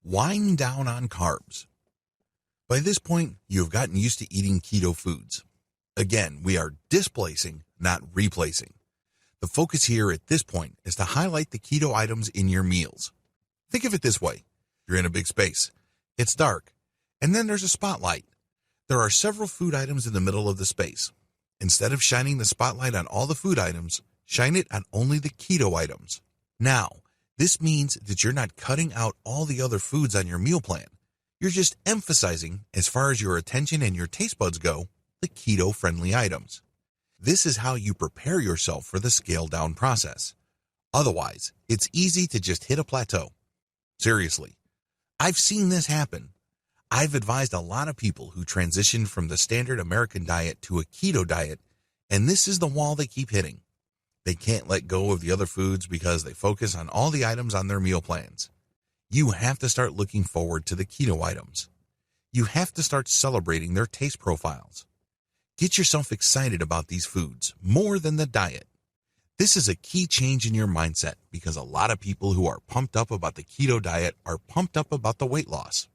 Wind down on carbs. By this point, you have gotten used to eating keto foods. Again, we are displacing, not replacing. The focus here at this point is to highlight the keto items in your meals. Think of it this way. You're in a big space. It's dark. And then there's a spotlight. There are several food items in the middle of the space. Instead of shining the spotlight on all the food items, shine it on only the keto items. Now, this means that you're not cutting out all the other foods on your meal plan. You're just emphasizing, as far as your attention and your taste buds go, the keto-friendly items. This is how you prepare yourself for the scale-down process. Otherwise, it's easy to just hit a plateau. Seriously, I've seen this happen. I've advised a lot of people who transitioned from the standard American diet to a keto diet, and this is the wall they keep hitting. They can't let go of the other foods because they focus on all the items on their meal plans. You have to start looking forward to the keto items. You have to start celebrating their taste profiles. Get yourself excited about these foods more than the diet. This is a key change in your mindset because a lot of people who are pumped up about the keto diet are pumped up about the weight loss.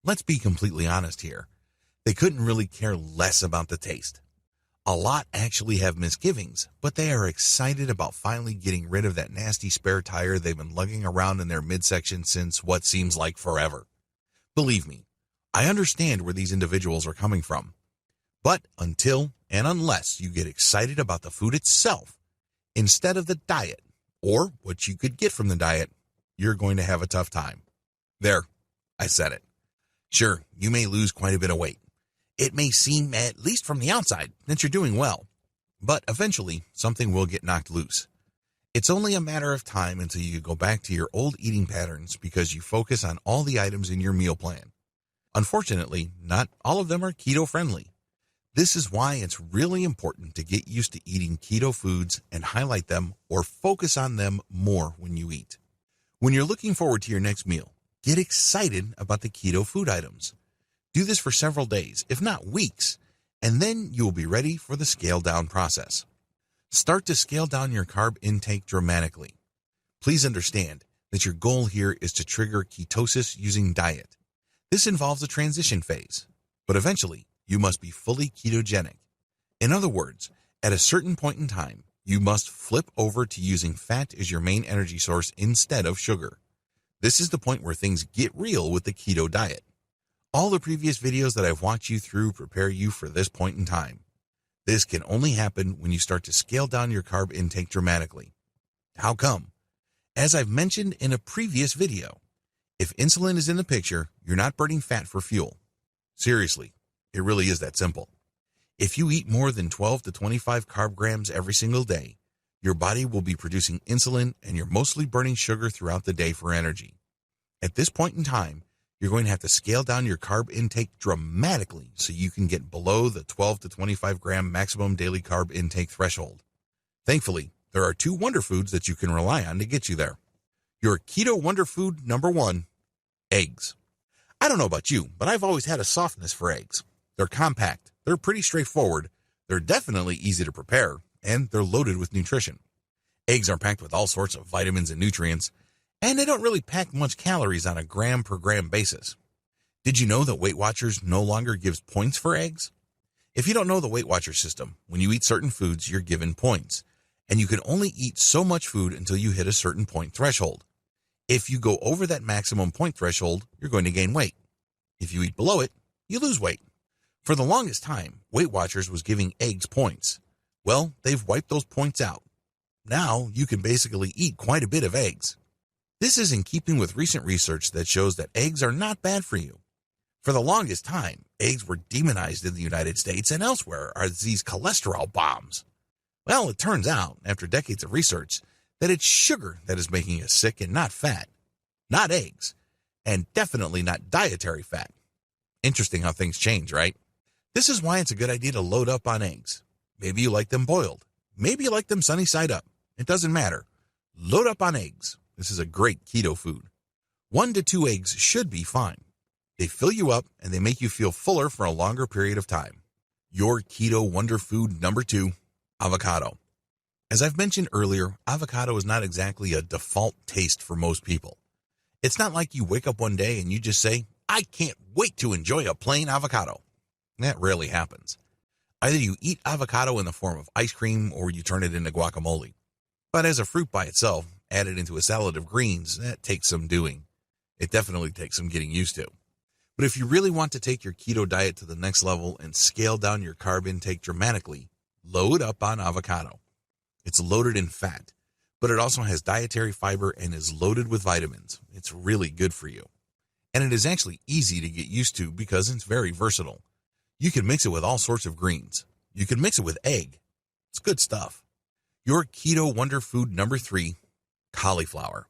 Let's be completely honest here. They couldn't really care less about the taste. A lot actually have misgivings, but they are excited about finally getting rid of that nasty spare tire they've been lugging around in their midsection since what seems like forever. Believe me, I understand where these individuals are coming from. But until and unless you get excited about the food itself, instead of the diet, or what you could get from the diet, you're going to have a tough time. There, I said it. Sure, you may lose quite a bit of weight. It may seem, at least from the outside, that you're doing well, but eventually something will get knocked loose. It's only a matter of time until you go back to your old eating patterns because you focus on all the items in your meal plan. Unfortunately, not all of them are keto-friendly. This is why it's really important to get used to eating keto foods and highlight them or focus on them more when you eat. When you're looking forward to your next meal, get excited about the keto food items. Do this for several days, if not weeks, and then you will be ready for the scale-down process. Start to scale down your carb intake dramatically. Please understand that your goal here is to trigger ketosis using diet. This involves a transition phase, but eventually you must be fully ketogenic. In other words, at a certain point in time, you must flip over to using fat as your main energy source instead of sugar. This is the point where things get real with the keto diet. All the previous videos that I've walked you through prepare you for this point in time. This can only happen when you start to scale down your carb intake dramatically. How come? As I've mentioned in a previous video, if insulin is in the picture, you're not burning fat for fuel. Seriously, it really is that simple. If you eat more than 12 to 25 carb grams every single day, your body will be producing insulin and you're mostly burning sugar throughout the day for energy. At this point in time, you're going to have to scale down your carb intake dramatically so you can get below the 12 to 25 gram maximum daily carb intake threshold. Thankfully, there are two wonder foods that you can rely on to get you there. Your keto wonder food number 1, eggs. I don't know about you, but I've always had a softness for eggs. They're compact, they're pretty straightforward, they're definitely easy to prepare, and they're loaded with nutrition. Eggs are packed with all sorts of vitamins and nutrients, and they don't really pack much calories on a gram per gram basis. Did you know that Weight Watchers no longer gives points for eggs? If you don't know the Weight Watcher system, when you eat certain foods, you're given points, and you can only eat so much food until you hit a certain point threshold. If you go over that maximum point threshold, you're going to gain weight. If you eat below it, you lose weight. For the longest time, Weight Watchers was giving eggs points. Well, they've wiped those points out. Now you can basically eat quite a bit of eggs. This is in keeping with recent research that shows that eggs are not bad for you. For the longest time, eggs were demonized in the United States and elsewhere as these cholesterol bombs. Well, it turns out, after decades of research, that it's sugar that is making us sick and not fat. Not eggs, and definitely not dietary fat. Interesting how things change, right? This is why it's a good idea to load up on eggs. Maybe you like them boiled. Maybe you like them sunny side up. It doesn't matter. Load up on eggs. This is a great keto food. 1 to 2 eggs should be fine. They fill you up and they make you feel fuller for a longer period of time. Your keto wonder food number 2, avocado. As I've mentioned earlier, avocado is not exactly a default taste for most people. It's not like you wake up one day and you just say, I can't wait to enjoy a plain avocado. That rarely happens. Either you eat avocado in the form of ice cream or you turn it into guacamole. But as a fruit by itself, added into a salad of greens, that takes some doing. It definitely takes some getting used to. But if you really want to take your keto diet to the next level and scale down your carb intake dramatically, load up on avocado. It's loaded in fat, but it also has dietary fiber and is loaded with vitamins. It's really good for you. And it is actually easy to get used to because it's very versatile. You can mix it with all sorts of greens. You can mix it with egg. It's good stuff. Your keto wonder food number 3, cauliflower.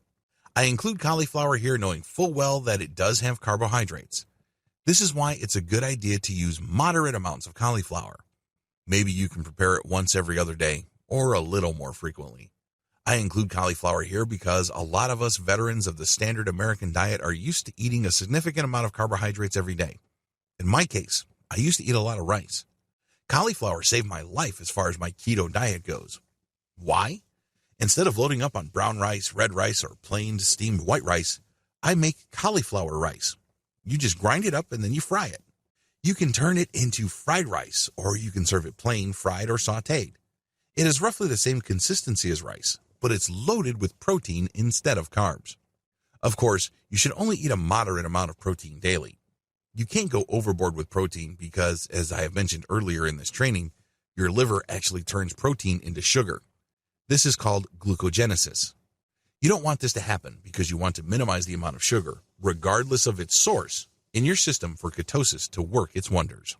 I include cauliflower here knowing full well that it does have carbohydrates. This is why it's a good idea to use moderate amounts of cauliflower. Maybe you can prepare it once every other day or a little more frequently. I include cauliflower here because a lot of us veterans of the standard American diet are used to eating a significant amount of carbohydrates every day. In my case, I used to eat a lot of rice. Cauliflower saved my life as far as my keto diet goes. Why? Instead of loading up on brown rice, red rice, or plain steamed white rice, I make cauliflower rice. You just grind it up and then you fry it. You can turn it into fried rice, or you can serve it plain, fried, or sautéed. It is roughly the same consistency as rice, but it's loaded with protein instead of carbs. Of course, you should only eat a moderate amount of protein daily. You can't go overboard with protein because, as I have mentioned earlier in this training, your liver actually turns protein into sugar. This is called glucogenesis. You don't want this to happen because you want to minimize the amount of sugar, regardless of its source, in your system for ketosis to work its wonders.